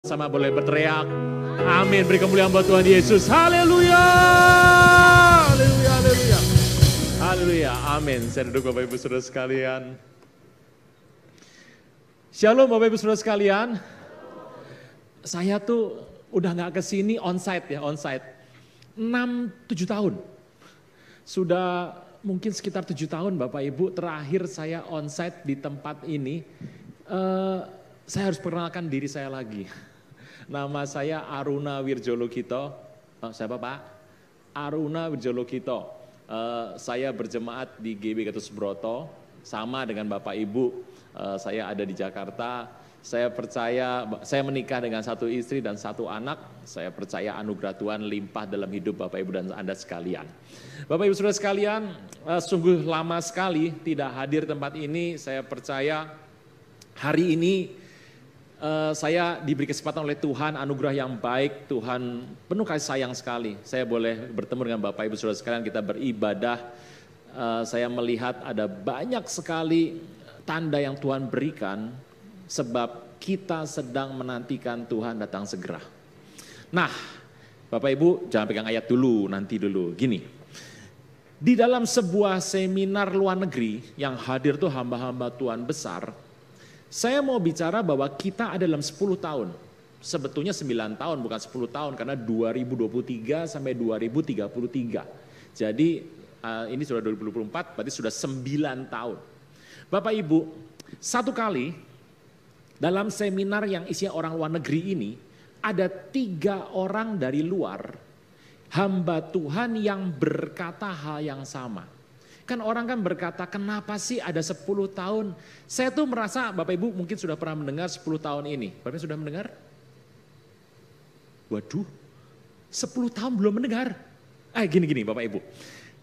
Sama boleh berteriak, amin, beri kemuliaan buat Tuhan Yesus, haleluya, haleluya, haleluya, haleluya, amin. Saya duduk Bapak Ibu Saudara sekalian. Shalom Bapak Ibu Saudara sekalian. Saya tuh udah gak kesini onsite ya, onsite. 6-7 tahun. Sudah mungkin sekitar 7 tahun Bapak Ibu terakhir saya onsite di tempat ini. Saya harus perkenalkan diri saya lagi. Nama saya Aruna Wirjologito. Siapa Pak? Aruna Wirjologito. Saya berjemaat di GB Gatot Subroto. Sama dengan Bapak Ibu. Saya ada di Jakarta. Saya percaya, saya menikah dengan satu istri dan satu anak. Saya percaya anugerah Tuhan limpah dalam hidup Bapak Ibu dan Anda sekalian. Bapak Ibu Saudara sekalian, sungguh lama sekali tidak hadir tempat ini. Saya percaya hari ini saya diberi kesempatan oleh Tuhan, anugerah yang baik, Tuhan penuh kasih sayang sekali. Saya boleh bertemu dengan Bapak Ibu Saudara sekalian, kita beribadah. Saya melihat ada banyak sekali tanda yang Tuhan berikan, sebab kita sedang menantikan Tuhan datang segera. Nah, Bapak Ibu jangan pegang ayat dulu, nanti dulu. Gini, di dalam sebuah seminar luar negeri yang hadir tuh hamba-hamba Tuhan besar, saya mau bicara bahwa kita ada dalam 10 tahun. Sebetulnya 9 tahun bukan 10 tahun karena 2023 sampai 2033. Jadi ini sudah 2024 berarti sudah 9 tahun. Bapak Ibu, satu kali dalam seminar yang isinya orang luar negeri ini ada 3 orang dari luar hamba Tuhan yang berkata hal yang sama. Kan orang kan berkata, kenapa sih ada 10 tahun? Saya tuh merasa, Bapak Ibu mungkin sudah pernah mendengar 10 tahun ini. Bapak Ibu sudah mendengar? Waduh, 10 tahun belum mendengar. Gini Bapak Ibu.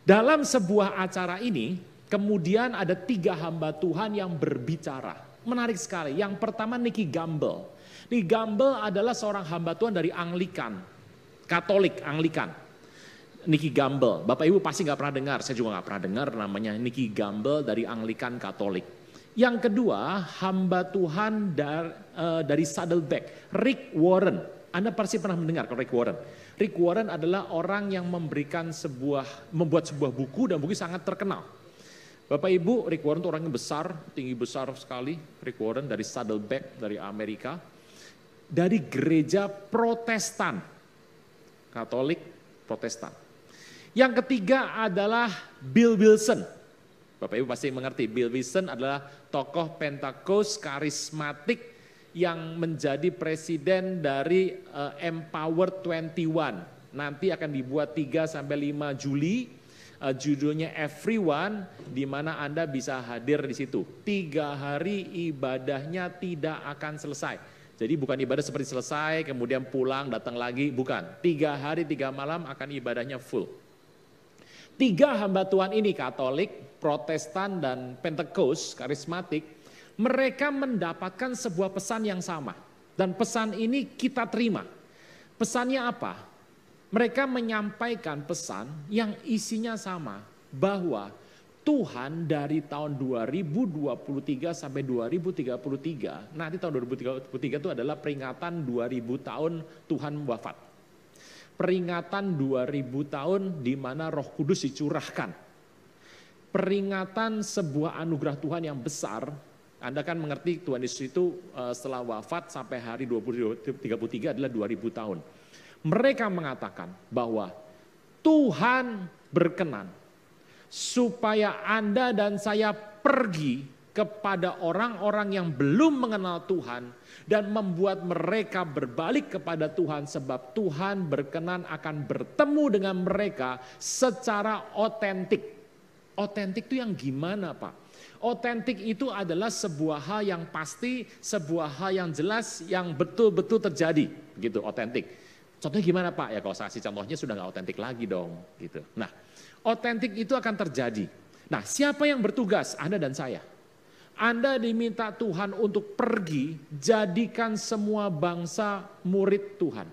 Dalam sebuah acara ini, kemudian ada 3 hamba Tuhan yang berbicara. Menarik sekali. Yang pertama Nicky Gamble. Nicky Gamble adalah seorang hamba Tuhan dari Anglikan. Katolik Anglikan. Nicky Gamble, Bapak Ibu pasti gak pernah dengar, saya juga gak pernah dengar namanya Nicky Gamble dari Anglikan Katolik. Yang kedua, hamba Tuhan dari Saddleback, Rick Warren. Anda pasti pernah mendengar Rick Warren. Rick Warren adalah orang yang membuat sebuah buku dan buku sangat terkenal. Bapak Ibu, Rick Warren itu orangnya besar, tinggi besar sekali. Rick Warren dari Saddleback, dari Amerika. Dari gereja Protestan, Katolik Protestan. Yang ketiga adalah Bill Wilson. Bapak Ibu pasti mengerti, Bill Wilson adalah tokoh Pentakost karismatik yang menjadi presiden dari Empower 21. Nanti akan dibuat 3-5 Juli, judulnya Everyone, di mana Anda bisa hadir di situ. 3 hari ibadahnya tidak akan selesai. Jadi bukan ibadah seperti selesai, kemudian pulang, datang lagi, bukan. 3 hari 3 malam akan ibadahnya full. 3 hamba Tuhan ini Katolik, Protestan, dan Pentakost karismatik, mereka mendapatkan sebuah pesan yang sama. Dan pesan ini kita terima. Pesannya apa? Mereka menyampaikan pesan yang isinya sama, bahwa Tuhan dari tahun 2023 sampai 2033, nanti tahun 2033 itu adalah peringatan 2000 tahun Tuhan wafat. Peringatan 2000 tahun di mana Roh Kudus dicurahkan. Peringatan sebuah anugerah Tuhan yang besar. Anda kan mengerti Tuhan Yesus itu setelah wafat sampai hari 2033 adalah 2000 tahun. Mereka mengatakan bahwa Tuhan berkenan supaya Anda dan saya pergi kepada orang-orang yang belum mengenal Tuhan dan membuat mereka berbalik kepada Tuhan, sebab Tuhan berkenan akan bertemu dengan mereka secara otentik. Otentik itu yang gimana Pak? Otentik itu adalah sebuah hal yang pasti, sebuah hal yang jelas, yang betul-betul terjadi, gitu, otentik. Contohnya gimana Pak? Ya kalau saya kasih contohnya sudah gak otentik lagi dong, gitu. Nah, otentik itu akan terjadi. Nah, siapa yang bertugas? Anda dan saya. Anda diminta Tuhan untuk pergi, jadikan semua bangsa murid Tuhan.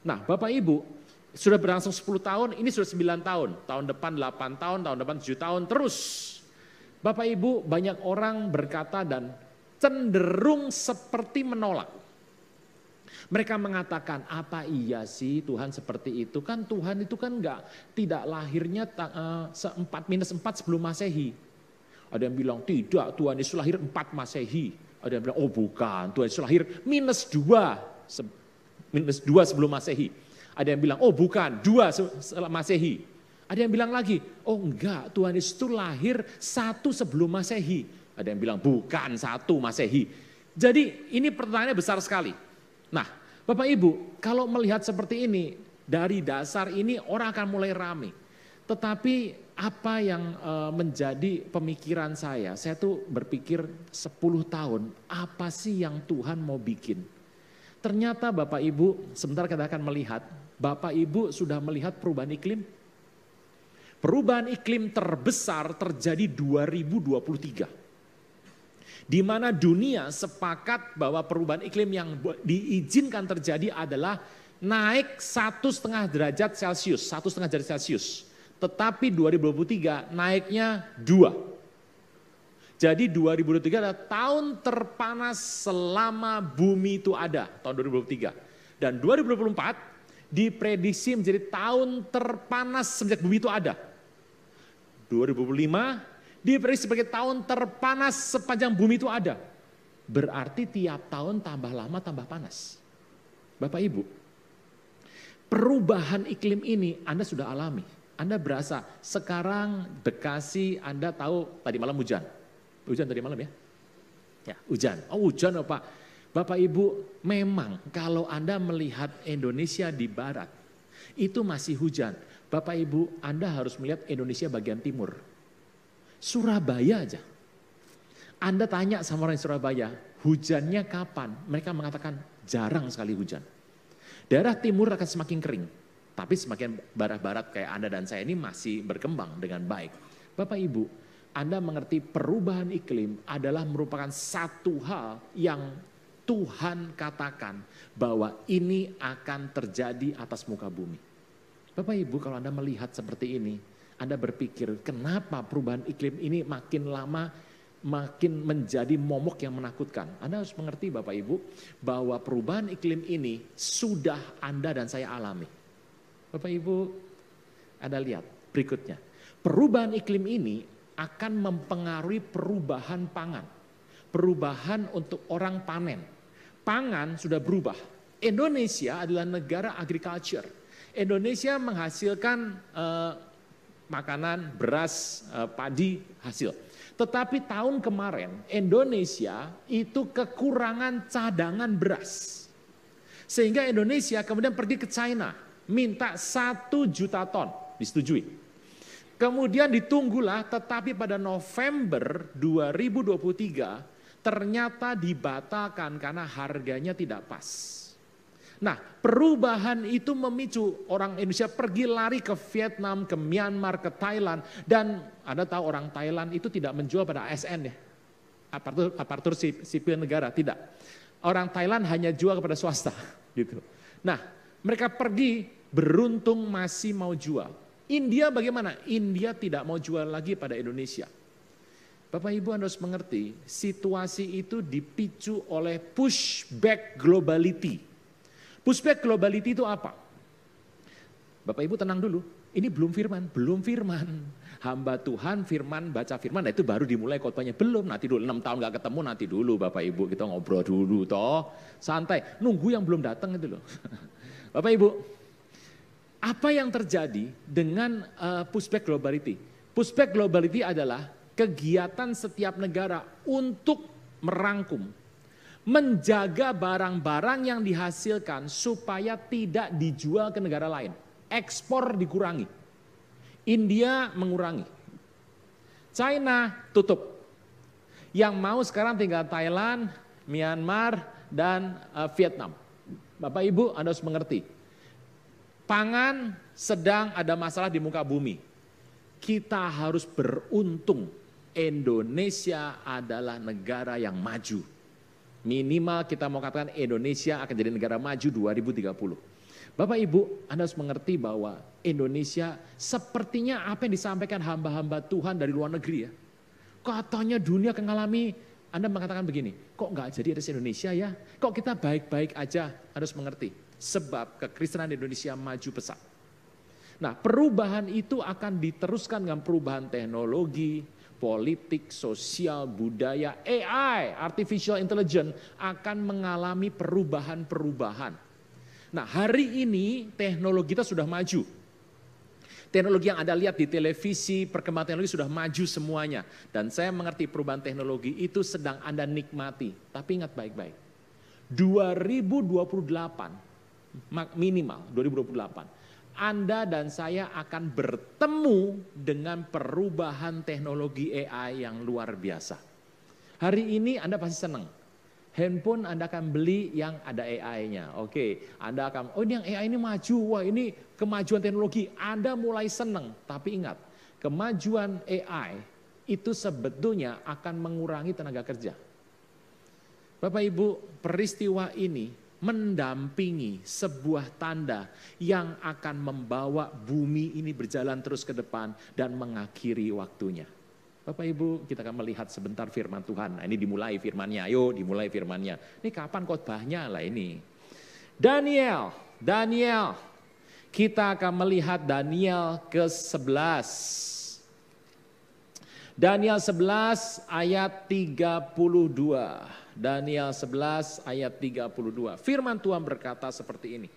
Nah Bapak Ibu, sudah berlangsung 10 tahun, ini sudah 9 tahun. Tahun depan 8 tahun, tahun depan 7 tahun, terus. Bapak Ibu, banyak orang berkata dan cenderung seperti menolak. Mereka mengatakan, apa iya sih Tuhan seperti itu? Kan Tuhan itu kan tidak lahirnya 4 - 4 sebelum Masehi. Ada yang bilang, tidak, Tuhan Yesus lahir 4 Masehi. Ada yang bilang, oh bukan, Tuhan Yesus lahir -2 sebelum Masehi. Ada yang bilang, oh bukan, 2 setelah Masehi. Ada yang bilang lagi, oh enggak, Tuhan Yesus itu lahir 1 sebelum Masehi. Ada yang bilang, bukan 1 Masehi. Jadi ini pertanyaannya besar sekali. Nah, Bapak Ibu, kalau melihat seperti ini, dari dasar ini orang akan mulai rame. Tetapi apa yang menjadi pemikiran saya tuh berpikir 10 tahun, apa sih yang Tuhan mau bikin? Ternyata Bapak Ibu, sebentar kita akan melihat, Bapak Ibu sudah melihat perubahan iklim? Perubahan iklim terbesar terjadi 2023. Di mana dunia sepakat bahwa perubahan iklim yang diizinkan terjadi adalah naik 1,5 derajat Celcius, 1,5 derajat Celcius. Tetapi 2023 naiknya 2. Jadi 2023 adalah tahun terpanas selama bumi itu ada, tahun 2023. Dan 2024 diprediksi menjadi tahun terpanas sejak bumi itu ada. 2025 diprediksi sebagai tahun terpanas sepanjang bumi itu ada. Berarti tiap tahun tambah lama tambah panas. Bapak Ibu, perubahan iklim ini Anda sudah alami. Anda berasa sekarang Bekasi, Anda tahu tadi malam hujan. Hujan tadi malam ya? Ya, hujan. Oh hujan oh, Pak. Bapak Ibu, memang kalau Anda melihat Indonesia di barat, itu masih hujan. Bapak Ibu, Anda harus melihat Indonesia bagian timur. Surabaya aja. Anda tanya sama orang Surabaya, hujannya kapan? Mereka mengatakan jarang sekali hujan. Daerah timur akan semakin kering. Tapi semakin barat-barat kayak Anda dan saya ini masih berkembang dengan baik. Bapak Ibu, Anda mengerti perubahan iklim adalah merupakan satu hal yang Tuhan katakan bahwa ini akan terjadi atas muka bumi. Bapak Ibu, kalau Anda melihat seperti ini, Anda berpikir kenapa perubahan iklim ini makin lama makin menjadi momok yang menakutkan. Anda harus mengerti Bapak Ibu bahwa perubahan iklim ini sudah Anda dan saya alami. Bapak Ibu, Anda lihat berikutnya. Perubahan iklim ini akan mempengaruhi perubahan pangan. Perubahan untuk orang panen. Pangan sudah berubah. Indonesia adalah negara agriculture. Indonesia menghasilkan makanan, beras, padi, hasil. Tetapi tahun kemarin Indonesia itu kekurangan cadangan beras. Sehingga Indonesia kemudian pergi ke China. Minta 1 juta ton, disetujui. Kemudian ditunggulah, tetapi pada November 2023 ternyata dibatalkan karena harganya tidak pas. Nah, perubahan itu memicu orang Indonesia pergi lari ke Vietnam, ke Myanmar, ke Thailand. Dan Anda tahu orang Thailand itu tidak menjual pada ASN ya, aparatur sipil negara, tidak. Orang Thailand hanya jual kepada swasta gitu. Nah, mereka pergi beruntung masih mau jual. India bagaimana? India tidak mau jual lagi pada Indonesia. Bapak Ibu Anda harus mengerti, situasi itu dipicu oleh pushback globality. Pushback globality itu apa? Bapak Ibu tenang dulu, ini belum firman. Hamba Tuhan firman, baca firman, nah itu baru dimulai khotbahnya. Belum, nanti dulu 6 tahun gak ketemu, nanti dulu Bapak Ibu kita ngobrol dulu toh. Santai, nunggu yang belum datang itu loh. Bapak Ibu, apa yang terjadi dengan pushback globality? Pushback globality adalah kegiatan setiap negara untuk merangkum, menjaga barang-barang yang dihasilkan supaya tidak dijual ke negara lain. Ekspor dikurangi. India mengurangi. China tutup. Yang mau sekarang tinggal Thailand, Myanmar, dan Vietnam. Bapak Ibu Anda harus mengerti. Pangan sedang ada masalah di muka bumi. Kita harus beruntung. Indonesia adalah negara yang maju. Minimal kita mau katakan Indonesia akan jadi negara maju 2030. Bapak Ibu, Anda harus mengerti bahwa Indonesia sepertinya apa yang disampaikan hamba-hamba Tuhan dari luar negeri ya. Katanya dunia akan mengalami Anda mengatakan begini, kok nggak jadi ada di Indonesia ya? Kok kita baik-baik aja? Harus mengerti, sebab kekristenan Indonesia maju pesat. Nah, perubahan itu akan diteruskan dengan perubahan teknologi, politik, sosial, budaya, AI, artificial intelligence akan mengalami perubahan-perubahan. Nah, hari ini teknologi kita sudah maju. Teknologi yang Anda lihat di televisi, perkembangan teknologi sudah maju semuanya. Dan saya mengerti perubahan teknologi itu sedang Anda nikmati. Tapi ingat baik-baik, 2028, minimal 2028, Anda dan saya akan bertemu dengan perubahan teknologi AI yang luar biasa. Hari ini Anda pasti senang. Handphone Anda akan beli yang ada AI-nya. Oke, Anda akan, oh ini yang AI ini maju, wah ini kemajuan teknologi. Anda mulai senang, tapi ingat, kemajuan AI itu sebetulnya akan mengurangi tenaga kerja. Bapak Ibu, peristiwa ini mendampingi sebuah tanda yang akan membawa bumi ini berjalan terus ke depan dan mengakhiri waktunya. Bapak Ibu, kita akan melihat sebentar firman Tuhan. Nah, ini dimulai firmannya, ayo dimulai firmannya. Ini kapan khotbahnya lah ini. Daniel, kita akan melihat Daniel ke-11. Daniel 11 ayat 32. Daniel 11 ayat 32. Firman Tuhan berkata seperti ini.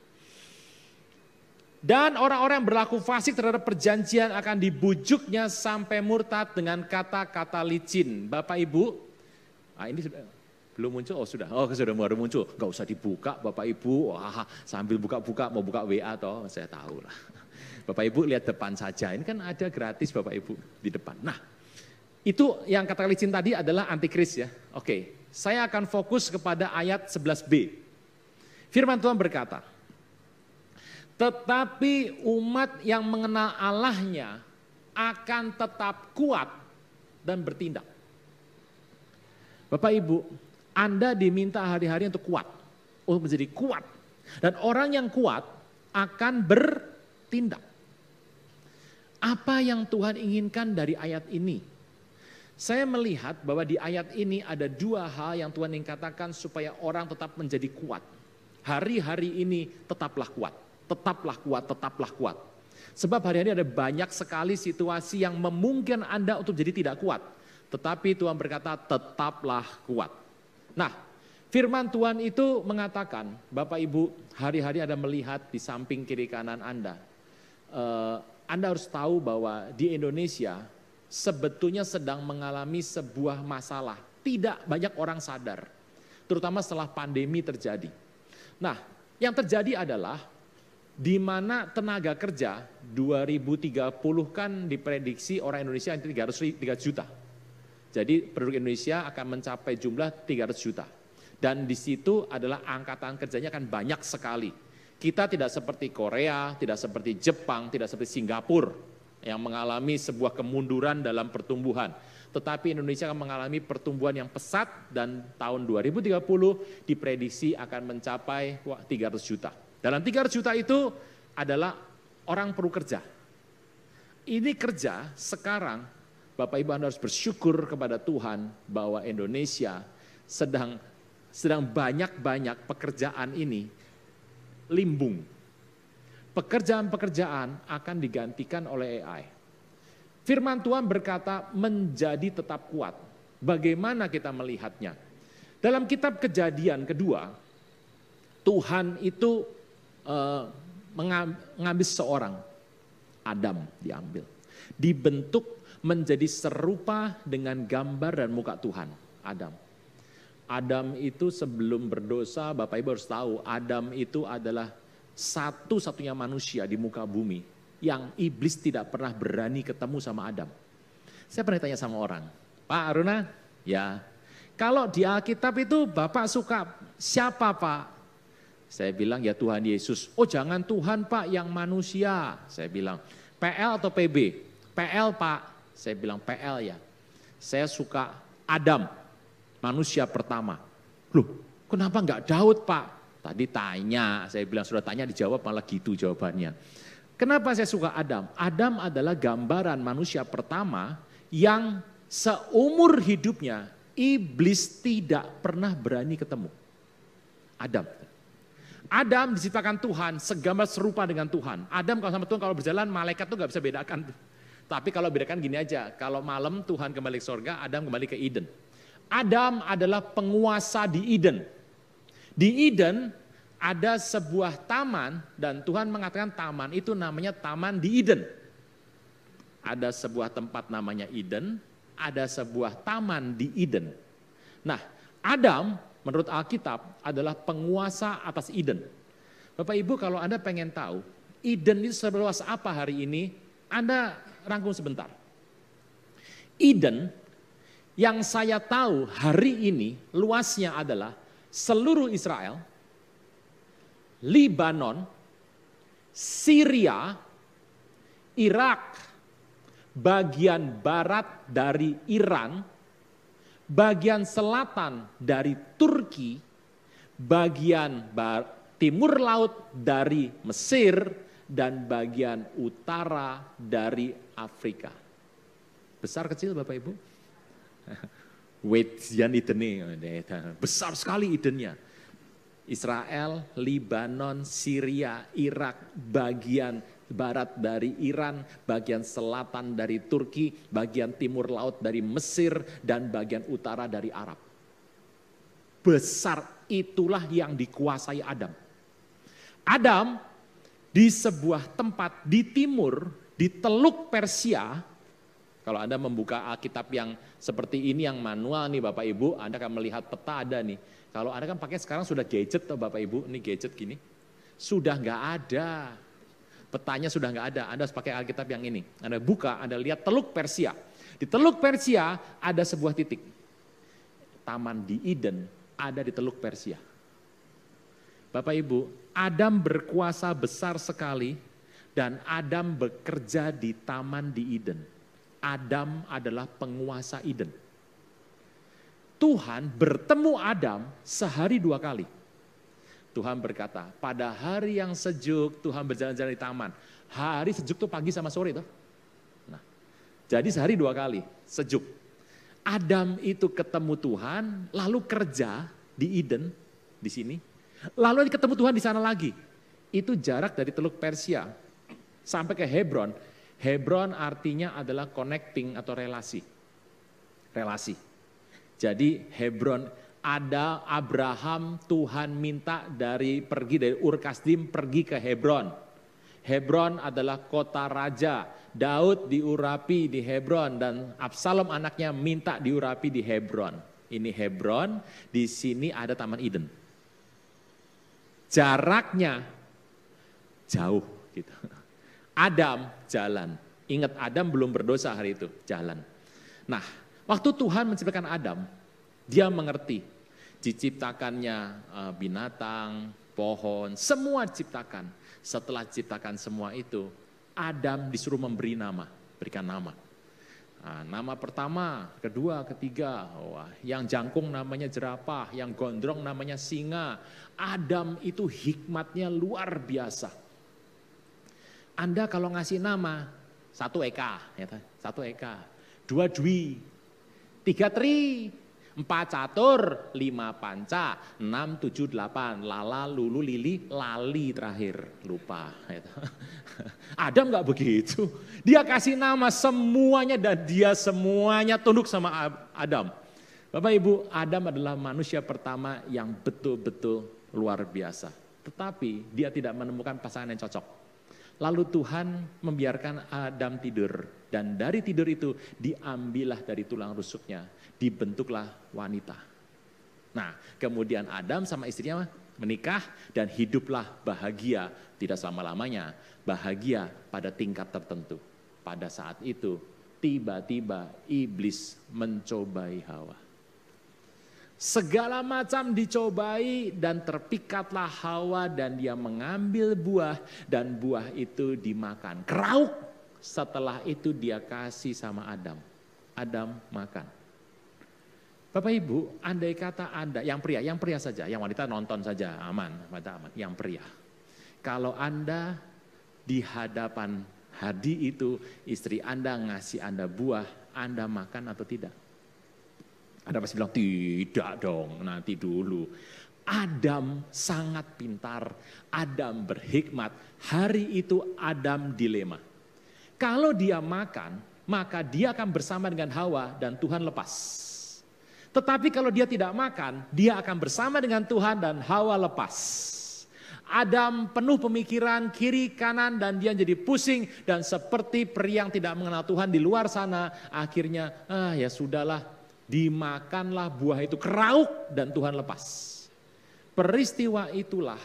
Dan orang-orang yang berlaku fasik terhadap perjanjian akan dibujuknya sampai murtad dengan kata-kata licin. Bapak Ibu, ini sudah belum muncul? Oh sudah baru muncul. Gak usah dibuka Bapak Ibu, wah sambil buka-buka mau buka WA toh, saya tahu lah. Bapak Ibu lihat depan saja, ini kan ada gratis Bapak Ibu di depan. Nah itu yang kata licin tadi adalah antikris ya. Oke, saya akan fokus kepada ayat 11b. Firman Tuhan berkata, tetapi umat yang mengenal Allahnya akan tetap kuat dan bertindak. Bapak Ibu, Anda diminta hari-hari untuk kuat, untuk menjadi kuat. Dan orang yang kuat akan bertindak. Apa yang Tuhan inginkan dari ayat ini? Saya melihat bahwa di ayat ini ada dua hal yang Tuhan ingin katakan supaya orang tetap menjadi kuat. Hari-hari ini tetaplah kuat. Tetaplah kuat. Sebab hari-hari ada banyak sekali situasi yang memungkinkan Anda untuk jadi tidak kuat. Tetapi Tuhan berkata tetaplah kuat. Nah, firman Tuhan itu mengatakan, Bapak Ibu hari-hari Anda melihat di samping kiri kanan Anda. Anda harus tahu bahwa di Indonesia sebetulnya sedang mengalami sebuah masalah. Tidak banyak orang sadar. Terutama setelah pandemi terjadi. Nah, yang terjadi adalah di mana tenaga kerja 2030 kan diprediksi orang Indonesia 300 juta. Jadi penduduk Indonesia akan mencapai jumlah 300 juta. Dan di situ adalah angkatan kerjanya akan banyak sekali. Kita tidak seperti Korea, tidak seperti Jepang, tidak seperti Singapura yang mengalami sebuah kemunduran dalam pertumbuhan. Tetapi Indonesia akan mengalami pertumbuhan yang pesat dan tahun 2030 diprediksi akan mencapai 300 juta. Dalam 300 juta itu adalah orang perlu kerja. Ini kerja sekarang, Bapak Ibu Anda harus bersyukur kepada Tuhan bahwa Indonesia sedang banyak-banyak pekerjaan ini limbung. Pekerjaan-pekerjaan akan digantikan oleh AI. Firman Tuhan berkata menjadi tetap kuat. Bagaimana kita melihatnya? Dalam kitab Kejadian kedua, Tuhan itu mengambil seorang, Adam diambil. Dibentuk menjadi serupa dengan gambar dan muka Tuhan, Adam. Adam itu sebelum berdosa, Bapak Ibu harus tahu, Adam itu adalah satu-satunya manusia di muka bumi yang iblis tidak pernah berani ketemu sama Adam. Saya pernah tanya sama orang, Pak Aruna, ya kalau di Alkitab itu Bapak suka siapa Pak? Saya bilang ya Tuhan Yesus. Oh jangan Tuhan Pak yang manusia. Saya bilang PL atau PB? PL Pak. Saya bilang PL ya. Saya suka Adam, manusia pertama. Loh kenapa enggak Daud Pak? Tadi tanya, saya bilang sudah tanya dijawab malah gitu jawabannya. Kenapa saya suka Adam? Adam adalah gambaran manusia pertama yang seumur hidupnya iblis tidak pernah berani ketemu. Adam. Adam diciptakan Tuhan, segambar serupa dengan Tuhan. Adam kalau sama Tuhan kalau berjalan, malaikat tuh gak bisa bedakan. Tapi kalau bedakan gini aja, kalau malam Tuhan kembali ke surga, Adam kembali ke Eden. Adam adalah penguasa di Eden. Di Eden ada sebuah taman dan Tuhan mengatakan taman itu namanya taman di Eden. Ada sebuah tempat namanya Eden, ada sebuah taman di Eden. Nah, Adam menurut Alkitab adalah penguasa atas Eden. Bapak Ibu kalau Anda pengen tahu Eden itu seluas apa hari ini, Anda rangkum sebentar. Eden yang saya tahu hari ini luasnya adalah seluruh Israel, Lebanon, Syria, Irak, bagian barat dari Iran, bagian selatan dari Turki, bagian timur laut dari Mesir, dan bagian utara dari Afrika. Besar kecil Bapak Ibu? Wejan Eden, besar sekali Edennya. Israel, Lebanon, Syria, Irak, bagian barat dari Iran, bagian selatan dari Turki, bagian timur laut dari Mesir, dan bagian utara dari Arab. Besar itulah yang dikuasai Adam. Adam di sebuah tempat di timur, di Teluk Persia. Kalau Anda membuka Alkitab yang seperti ini, yang manual nih Bapak Ibu, Anda akan melihat peta ada nih. Kalau Anda kan pakai sekarang sudah gadget tuh Bapak Ibu, ini gadget gini. Sudah nggak ada. Petanya sudah nggak ada, Anda harus pakai Alkitab yang ini. Anda buka, Anda lihat Teluk Persia. Di Teluk Persia ada sebuah titik. Taman di Eden ada di Teluk Persia. Bapak Ibu, Adam berkuasa besar sekali dan Adam bekerja di taman di Eden. Adam adalah penguasa Eden. Tuhan bertemu Adam sehari 2 kali. Tuhan berkata, pada hari yang sejuk Tuhan berjalan-jalan di taman. Hari sejuk tuh pagi sama sore tuh. Nah, jadi sehari 2 kali, sejuk. Adam itu ketemu Tuhan, lalu kerja di Eden, di sini. Lalu ketemu Tuhan di sana lagi. Itu jarak dari Teluk Persia sampai ke Hebron. Hebron artinya adalah connecting atau relasi. Relasi. Jadi Hebron ada Abraham, Tuhan minta pergi dari Ur Kasdim pergi ke Hebron. Hebron adalah kota raja. Daud diurapi di Hebron dan Absalom anaknya minta diurapi di Hebron. Ini Hebron, di sini ada Taman Eden. Jaraknya jauh gitu. Adam jalan. Ingat Adam belum berdosa hari itu, jalan. Nah, waktu Tuhan menciptakan Adam, dia mengerti. Diciptakannya binatang, pohon, semua diciptakan. Setelah diciptakan semua itu, Adam disuruh memberi nama, berikan nama. Nah, nama pertama, kedua, ketiga, yang jangkung namanya jerapah, yang gondrong namanya singa. Adam itu hikmatnya luar biasa. Anda kalau ngasih nama, 1 eka, 1 eka, 2 dwi, 3 tri, 4 catur, 5 panca, 6, 7, 8, lala, lulu, lili, lali terakhir, lupa. Adam gak begitu, dia kasih nama semuanya dan dia semuanya tunduk sama Adam. Bapak Ibu, Adam adalah manusia pertama yang betul-betul luar biasa. Tetapi dia tidak menemukan pasangan yang cocok. Lalu Tuhan membiarkan Adam tidur. Dan dari tidur itu diambillah dari tulang rusuknya. Dibentuklah wanita. Nah kemudian Adam sama istrinya menikah dan hiduplah bahagia. Tidak selama-lamanya, bahagia pada tingkat tertentu. Pada saat itu tiba-tiba iblis mencobai Hawa. Segala macam dicobai dan terpikatlah Hawa dan dia mengambil buah dan buah itu dimakan. Kerauk, setelah itu dia kasih sama Adam. Adam makan. Bapak Ibu, andai kata Anda, yang pria saja, yang wanita nonton saja, aman, aman, yang pria. Kalau Anda di hadapan Hadi itu, istri Anda ngasih Anda buah, Anda makan atau tidak? Anda pasti bilang, tidak dong, nanti dulu. Adam sangat pintar, Adam berhikmat. Hari itu Adam dilema. Kalau dia makan, maka dia akan bersama dengan Hawa dan Tuhan lepas. Tetapi kalau dia tidak makan, dia akan bersama dengan Tuhan dan Hawa lepas. Adam penuh pemikiran kiri kanan dan dia jadi pusing. Dan seperti peri yang tidak mengenal Tuhan di luar sana, akhirnya ya sudahlah, dimakanlah buah itu, kerauk dan Tuhan lepas. Peristiwa itulah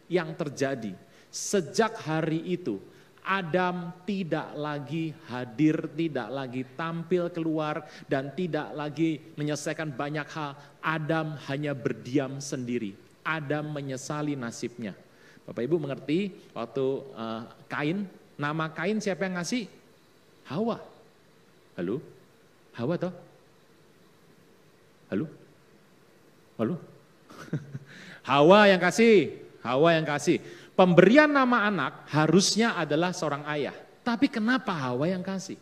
yang terjadi. Sejak hari itu Adam tidak lagi hadir, tidak lagi tampil keluar, dan tidak lagi menyelesaikan banyak hal. Adam hanya berdiam sendiri. Adam menyesali nasibnya. Bapak Ibu mengerti waktu Kain, nama Kain siapa yang ngasih? Hawa. Halo? Hawa toh? Halo? Halo? Hawa yang kasih. Hawa yang kasih. Pemberian nama anak harusnya adalah seorang ayah. Tapi kenapa Hawa yang kasih?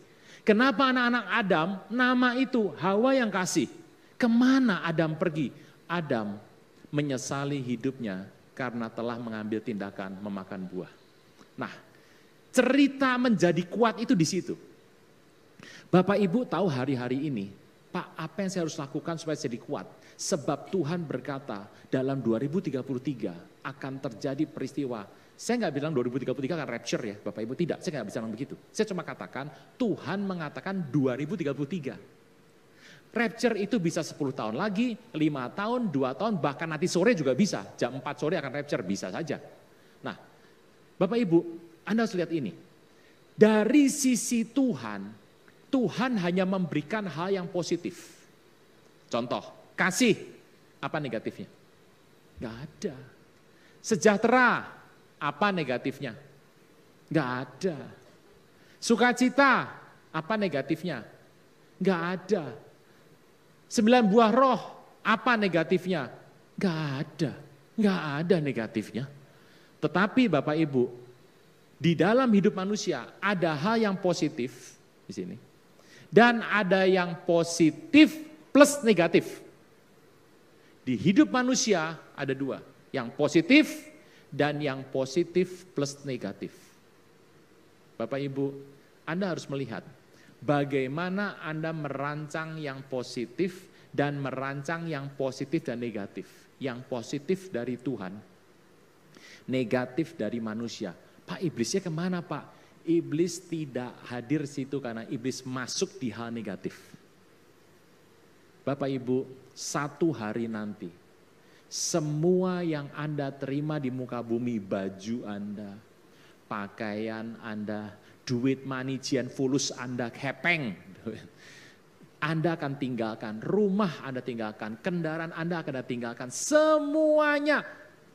Kenapa anak-anak Adam nama itu Hawa yang kasih? Kemana Adam pergi? Adam menyesali hidupnya karena telah mengambil tindakan memakan buah. Nah, cerita menjadi kuat itu di situ. Bapak Ibu tahu hari-hari ini, Pak, apa yang saya harus lakukan supaya jadi kuat? Sebab Tuhan berkata dalam 2033 akan terjadi peristiwa. Saya nggak bilang 2033 akan rapture ya Bapak Ibu, tidak. Saya nggak bisa bilang begitu. Saya cuma katakan Tuhan mengatakan 2033. Rapture itu bisa 10 tahun lagi, 5 tahun, 2 tahun, bahkan nanti sore juga bisa. Jam 4 sore akan rapture, bisa saja. Nah, Bapak Ibu, Anda harus lihat ini. Dari sisi Tuhan, Tuhan hanya memberikan hal yang positif. Contoh, kasih, apa negatifnya? Gak ada. Sejahtera, apa negatifnya? Gak ada. Sukacita, apa negatifnya? Gak ada. 9 buah roh, apa negatifnya? Gak ada. Gak ada negatifnya. Tetapi Bapak Ibu, di dalam hidup manusia ada hal yang positif di sini. Dan ada yang positif plus negatif. Di hidup manusia ada 2, yang positif dan yang positif plus negatif. Bapak Ibu, Anda harus melihat bagaimana Anda merancang yang positif dan merancang yang positif dan negatif. Yang positif dari Tuhan, negatif dari manusia. Pak, iblisnya kemana Pak? Iblis tidak hadir situ karena iblis masuk di hal negatif. Bapak Ibu, satu hari nanti, semua yang Anda terima di muka bumi, baju Anda, pakaian Anda, duit manician fulus Anda, kepeng, Anda akan tinggalkan, rumah Anda tinggalkan, kendaraan Anda akan tinggalkan, semuanya.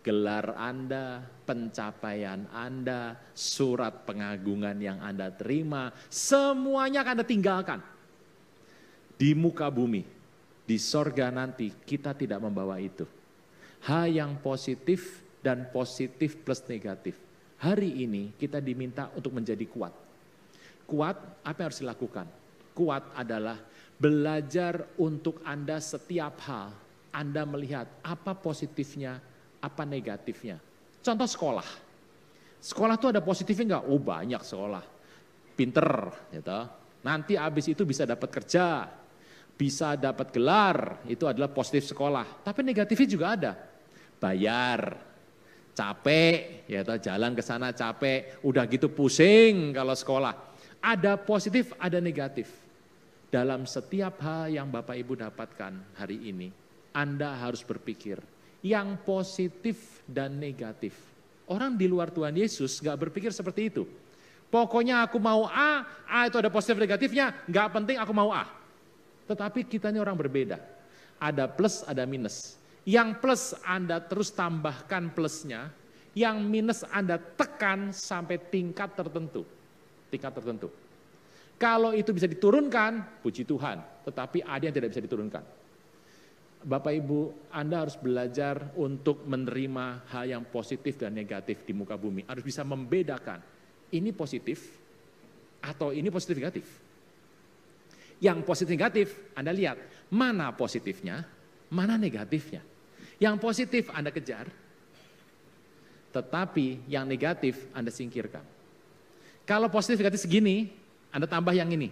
Gelar Anda, pencapaian Anda, surat pengagungan yang Anda terima, semuanya akan Anda tinggalkan. Di muka bumi, di sorga nanti kita tidak membawa itu. Hal yang positif dan positif plus negatif. Hari ini kita diminta untuk menjadi kuat. Kuat, apa yang harus dilakukan? Kuat adalah belajar untuk Anda setiap hal. Anda melihat apa positifnya, apa negatifnya. Contoh sekolah. Sekolah tuh ada positifnya enggak? Oh banyak sekolah. Pinter, gitu. Nanti habis itu bisa dapat kerja, bisa dapat gelar, itu adalah positif sekolah. Tapi negatifnya juga ada. Bayar, capek, ya jalan ke sana capek, udah gitu pusing kalau sekolah. Ada positif, ada negatif. Dalam setiap hal yang Bapak Ibu dapatkan hari ini, Anda harus berpikir yang positif dan negatif. Orang di luar Tuhan Yesus gak berpikir seperti itu. Pokoknya aku mau A itu ada positif negatifnya, gak penting aku mau A. Tetapi kita ini orang berbeda. Ada plus, ada minus. Yang plus Anda terus tambahkan plusnya, yang minus Anda tekan sampai tingkat tertentu. Tingkat tertentu. Kalau itu bisa diturunkan, puji Tuhan. Tetapi ada yang tidak bisa diturunkan. Bapak Ibu, Anda harus belajar untuk menerima hal yang positif dan negatif di muka bumi. Harus bisa membedakan, ini positif atau ini positif negatif. Yang positif negatif, Anda lihat mana positifnya, mana negatifnya. Yang positif Anda kejar, tetapi yang negatif Anda singkirkan. Kalau positif negatif segini, Anda tambah yang ini.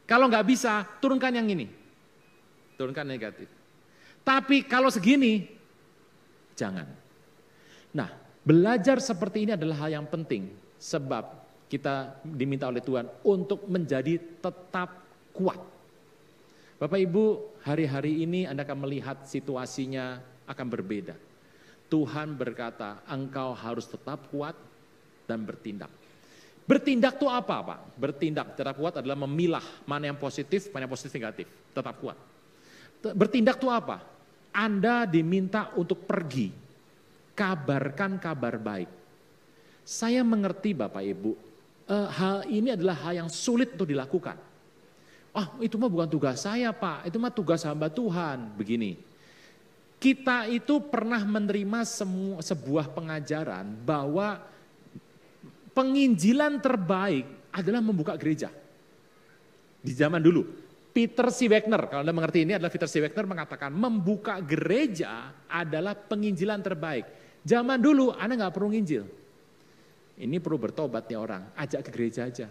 Kalau nggak bisa, turunkan yang ini. Turunkan negatif. Tapi kalau segini, jangan. Nah, belajar seperti ini adalah hal yang penting. Sebab kita diminta oleh Tuhan untuk menjadi tetap kuat. Bapak Ibu, hari-hari ini Anda akan melihat situasinya akan berbeda. Tuhan berkata, engkau harus tetap kuat dan bertindak. Bertindak itu apa Pak? Bertindak tetap kuat adalah memilah mana yang positif, mana yang positif negatif. Tetap kuat. Bertindak itu apa? Anda diminta untuk pergi, kabarkan kabar baik. Saya mengerti Bapak Ibu, hal ini adalah hal yang sulit untuk dilakukan. Itu mah bukan tugas saya Pak, itu mah tugas hamba Tuhan. Begini, kita itu pernah menerima sebuah pengajaran bahwa penginjilan terbaik adalah membuka gereja. Di zaman dulu, Peter C. Wagner, kalau Anda mengerti ini adalah Peter C. Wagner mengatakan membuka gereja adalah penginjilan terbaik. Zaman dulu Anda nggak perlu nginjil. Ini perlu bertobat nih orang, ajak ke gereja aja.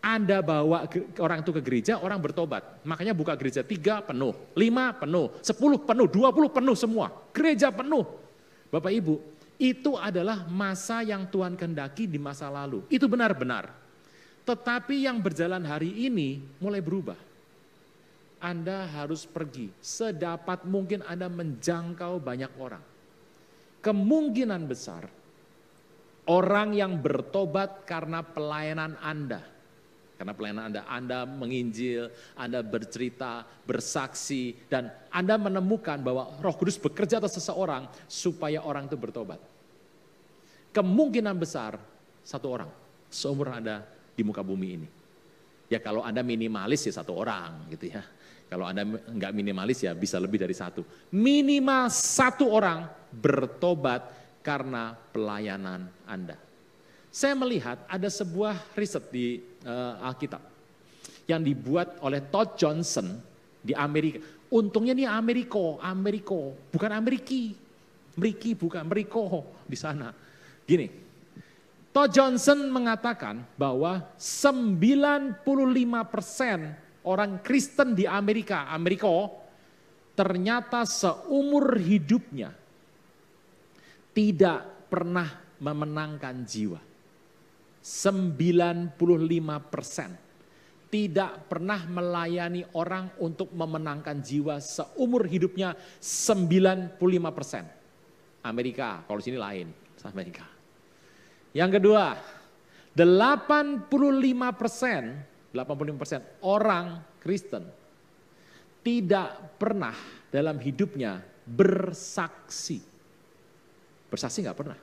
Anda bawa orang itu ke gereja, orang bertobat. Makanya buka gereja 3 penuh, 5 penuh, 10 penuh, 20 penuh semua. Gereja penuh. Bapak Ibu, itu adalah masa yang Tuhan kehendaki di masa lalu. Itu benar-benar. Tetapi yang berjalan hari ini mulai berubah. Anda harus pergi, sedapat mungkin Anda menjangkau banyak orang. Kemungkinan besar, orang yang bertobat karena pelayanan Anda. Karena pelayanan Anda menginjil, Anda bercerita, bersaksi, dan Anda menemukan bahwa Roh Kudus bekerja atas seseorang supaya orang itu bertobat. Kemungkinan besar, 1 orang seumur Anda di muka bumi ini. Ya kalau Anda minimalis ya 1 orang gitu ya. Kalau Anda enggak minimalis ya bisa lebih dari 1. Minimal 1 orang bertobat karena pelayanan Anda. Saya melihat ada sebuah riset di Alkitab yang dibuat oleh Todd Johnson di Amerika. Untungnya ini Amerika, bukan Ameriki. Bukan Ameriko di sana. Gini, Todd Johnson mengatakan bahwa 95% orang Kristen di Amerika ternyata seumur hidupnya tidak pernah memenangkan jiwa. 95% tidak pernah melayani orang untuk memenangkan jiwa seumur hidupnya. 95%. Amerika, kalau di sini lain, Amerika. Yang kedua, 85% orang Kristen tidak pernah dalam hidupnya bersaksi. Bersaksi nggak pernah.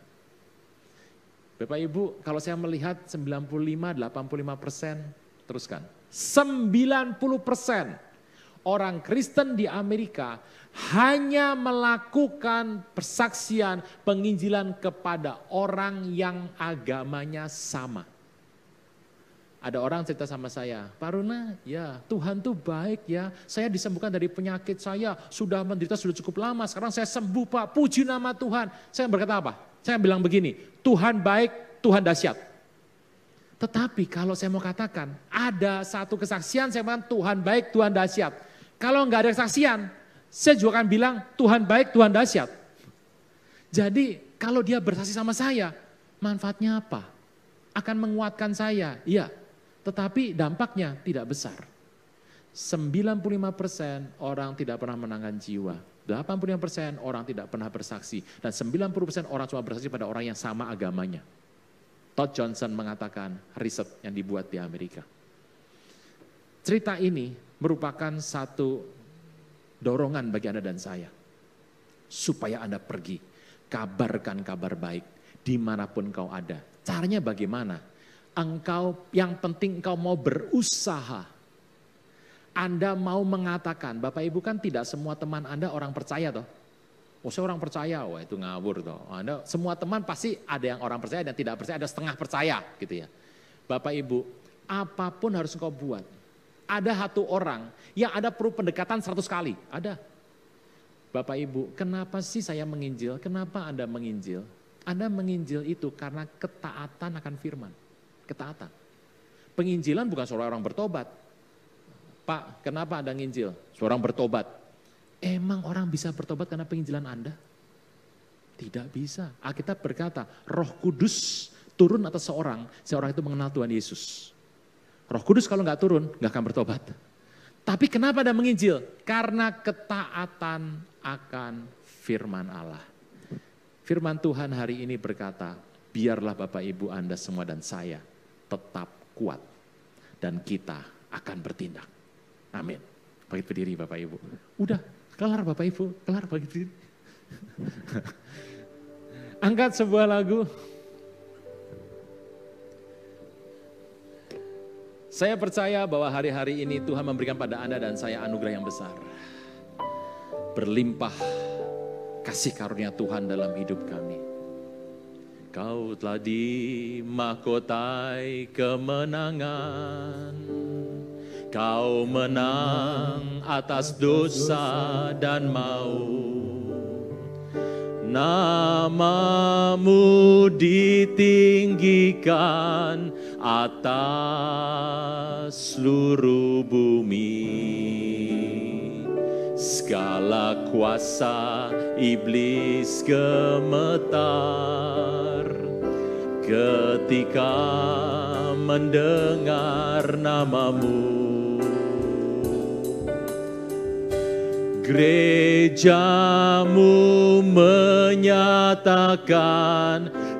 Bapak Ibu, kalau saya melihat 95-85%, teruskan. 90% orang Kristen di Amerika hanya melakukan persaksian penginjilan kepada orang yang agamanya sama. Ada orang cerita sama saya, Pak Runa, ya Tuhan tuh baik ya, saya disembuhkan dari penyakit saya, sudah menderita sudah cukup lama, sekarang saya sembuh Pak, puji nama Tuhan. Saya berkata apa? Saya bilang begini, Tuhan baik, Tuhan dahsyat. Tetapi kalau saya mau katakan, ada satu kesaksian saya bilang Tuhan baik, Tuhan dahsyat. Kalau nggak ada kesaksian, saya juga akan bilang Tuhan baik, Tuhan dahsyat. Jadi kalau dia bersaksi sama saya, manfaatnya apa? Akan menguatkan saya, iya. Tetapi dampaknya tidak besar. 95% orang tidak pernah menangkan jiwa. 85% orang tidak pernah bersaksi. Dan 90% orang cuma bersaksi pada orang yang sama agamanya. Todd Johnson mengatakan riset yang dibuat di Amerika. Cerita ini merupakan satu dorongan bagi Anda dan saya. Supaya Anda pergi, kabarkan kabar baik dimanapun kau ada. Caranya bagaimana? Engkau, yang penting engkau mau berusaha. Anda mau mengatakan, Bapak Ibu kan tidak semua teman Anda orang percaya toh. Oh saya orang percaya, wah itu ngawur toh. Anda, semua teman pasti ada yang orang percaya dan tidak percaya, ada setengah percaya gitu ya. Bapak Ibu, apapun harus engkau buat. Ada satu orang yang ada perlu pendekatan 100 kali, ada. Bapak Ibu, kenapa sih saya menginjil? Kenapa Anda menginjil? Anda menginjil itu karena ketaatan akan firman. Ketaatan. Penginjilan bukan seorang orang bertobat. Pak, kenapa Anda nginjil? Seorang bertobat. Emang orang bisa bertobat karena penginjilan Anda? Tidak bisa. Alkitab berkata, Roh Kudus turun atas seorang itu mengenal Tuhan Yesus. Roh Kudus kalau nggak turun, nggak akan bertobat. Tapi kenapa Anda menginjil? Karena ketaatan akan firman Allah. Firman Tuhan hari ini berkata, biarlah Bapak Ibu Anda semua dan saya tetap kuat. Dan kita akan bertindak. Amin. Bangkit berdiri Bapak Ibu. Udah, kelar Bapak Ibu, kelar bangkit berdiri. Angkat sebuah lagu. Saya percaya bahwa hari-hari ini Tuhan memberikan pada Anda dan saya anugerah yang besar. Berlimpah kasih karunia Tuhan dalam hidup kami. Kau telah dimahkotai kemenangan. Kau menang atas dosa dan maut. Namamu ditinggikan atas seluruh bumi. Segala kuasa iblis gemetar ketika mendengar namamu. Gerejamu menyatakan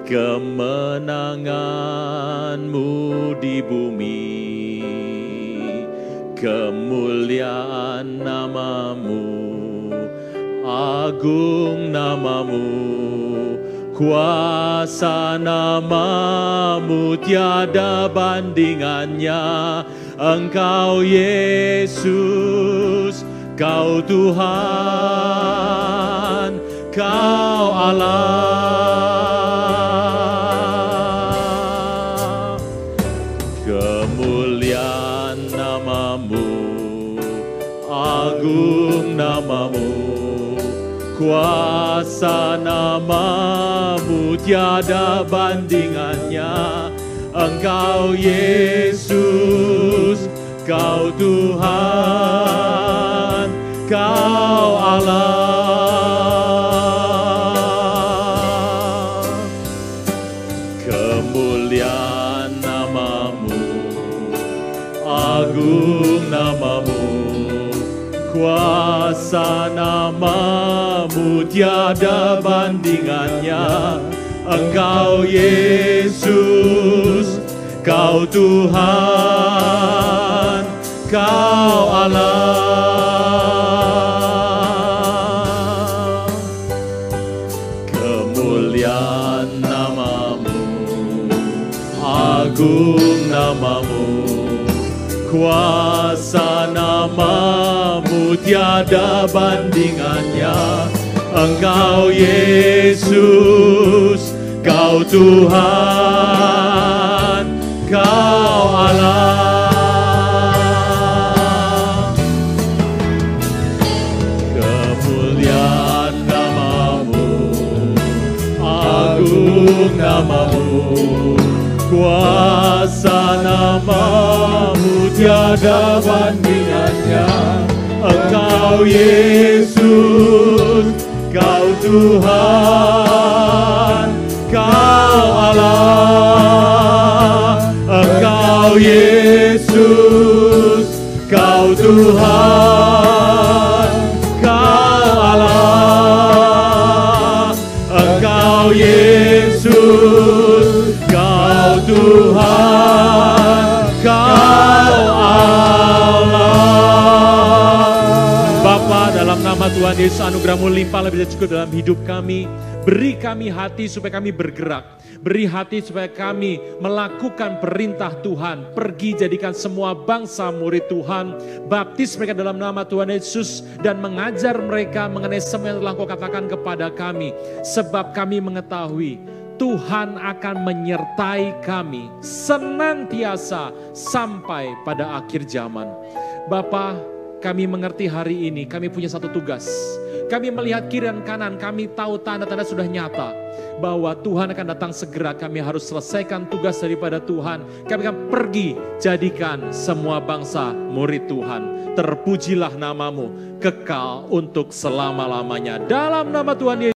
kemenanganmu di bumi. Kemuliaan namamu, agung namamu, kuasa namamu tiada bandingannya. Engkau Yesus, Kau Tuhan, Kau Allah. Kemuliaan namamu, agung namamu, kuasa namamu tiada bandingannya. Engkau Yesus, Kau Tuhan, Kau Allah. Kemuliaan namamu, agung namamu, kuasa namamu tiada bandingannya. Engkau Yesus, Kau Tuhan, Kau Allah. Kemuliaan namamu, agung namamu, kuasa namamu tiada bandingannya. Engkau Yesus, Kau Tuhan, Kau Allah. Kemuliaan namamu, agung namamu, kuasa namamu tiada bandingannya. Engkau Yesus, Kau Tuhan, Kau Allah. Engkau Yesus, Kau Tuhan, Kau Allah. Engkau Yesus, Kau Tuhan, Kau Allah. Bapa, dalam nama Tuhan Yesus, anugerah-Mu limpah lebih dari cukup dalam hidup kami. Beri kami hati supaya kami bergerak. Beri hati supaya kami melakukan perintah Tuhan. Pergi jadikan semua bangsa murid Tuhan. Baptis mereka dalam nama Tuhan Yesus. Dan mengajar mereka mengenai semua yang telah Kau katakan kepada kami. Sebab kami mengetahui Tuhan akan menyertai kami senantiasa sampai pada akhir zaman. Bapa, kami mengerti hari ini, kami punya satu tugas. Kami melihat kiri dan kanan, kami tahu tanda-tanda sudah nyata. Bahwa Tuhan akan datang segera, kami harus selesaikan tugas daripada Tuhan. Kami akan pergi, jadikan semua bangsa murid Tuhan. Terpujilah namamu, kekal untuk selama-lamanya. Dalam nama Tuhan Yesus.